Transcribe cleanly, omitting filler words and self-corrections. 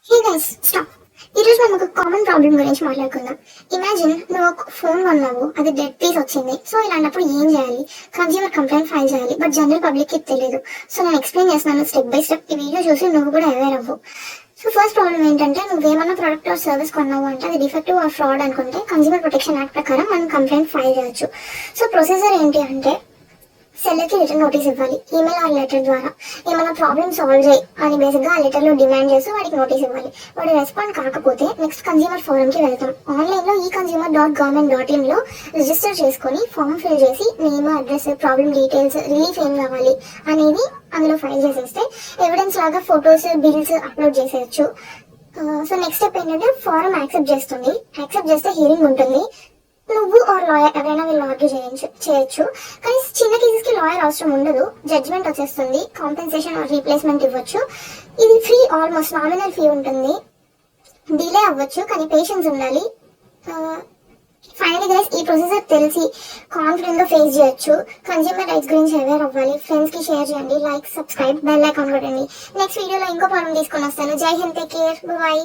Hey guys stop. ఈరోజు మనం ఒక కామన్ ప్రాబ్లం గురించి మాట్లాడుకుందాం. ఇమాజిన్ నువ్వు ఒక ఫోన్ కొన్నావు, అది డెడ్ పీస్ వచ్చింది. సో ఇలాంటప్పుడు ఏం చేయాలి? కన్స్యూమర్ కంప్లైంట్ ఫైల్ చేయాలి, బట్ జనరల్ పబ్లిక్ కి తెలియదు. సో నేను ఎక్స్ప్లెయిన్ చేస్తున్నాను స్టెప్ బై స్టెప్. ఈ వీడియో చూసి నువ్వు కూడా అవేర్ అవ్వు. సో ఫస్ట్ ప్రాబ్లం ఏంటంటే, నువ్వేమన్నా ప్రొడక్ట్ ఆర్ సర్వీస్ కొన్నావు అంటే అది డిఫెక్టివ్ ఆర్ ఫ్రాడ్ అనుకుంటే కన్స్యూమర్ ప్రొటెక్షన్ యాక్ట్ ప్రకారం మనం కంప్లైంట్ ఫైల్ చేయొచ్చు. సో ప్రొసీజర్ ఏంటి అంటే, సెల్లర్కి రిటర్న్ నోటీస్ ఇవ్వాలి, ఈమెయిల్ ఆర్ లెటర్ ద్వారా. ఏమైనా ప్రాబ్లమ్ సాల్వ్ చేయి అని బేసిక్గా ఆ లెటర్లో డిమాండ్ చేసి వాడికి నోటీస్ ఇవ్వాలి. వాడు రెస్పాండ్ కాకపోతే నెక్స్ట్ కన్స్యూమర్ ఫోరంకి వెళ్తాం. ఆన్లైన్లో e-consumer.government.in రిజిస్టర్ చేసుకొని ఫామ్ ఫిల్ చేసి name, address, problem details, relief ఏం కావాలి అనేది అందులో ఫైల్ చేసేస్తే ఎవిడెన్స్ లాగా ఫొటోస్, బిల్స్ అప్లోడ్ చేసేయచ్చు. సో నెక్స్ట్ స్టెప్ ఏంటంటే, ఫారం యాక్సెప్ట్ చేస్తుంది. యాక్సెప్ట్ చేస్తే హియరింగ్ ఉంటుంది. నువ్వు ఆర్ లాయర్ ఎవరైనా వీళ్ళు ఆర్గ్యూ చేయొచ్చు. కానీ చిన్న కేసెస్ కి లాయర్ అవసరం ఉండదు, జడ్జ్మెంట్ వచ్చేస్తుంది. కాంపెన్సేషన్ ఆర్ రీప్లేస్మెంట్ ఇవ్వచ్చు. ఇది ఫ్రీ, ఆల్మోస్ట్ నామినల్ ఫీ ఉంటుంది. డిలే అవ్వచ్చు కానీ పేషెన్స్ ఉండాలి. ఫైనలీ గైస్, ఈ ప్రొసీజర్ తెలిసి కాన్ఫిడెంట్ గా ఫేస్ చేయొచ్చు. కన్స్యూమర్ రైట్స్ గురించి అవేర్ అవ్వాలి. ఫ్రెండ్స్ కి షేర్ చేయండి, లైక్, సబ్స్క్రైబ్, బెల్ ఐకాన్ కొట్టండి. నెక్స్ట్ వీడియోలో ఇంకో ప్రాబ్లం తీసుకొని వస్తాను. జై హింద్, టేక్ కేర్, బాయ్.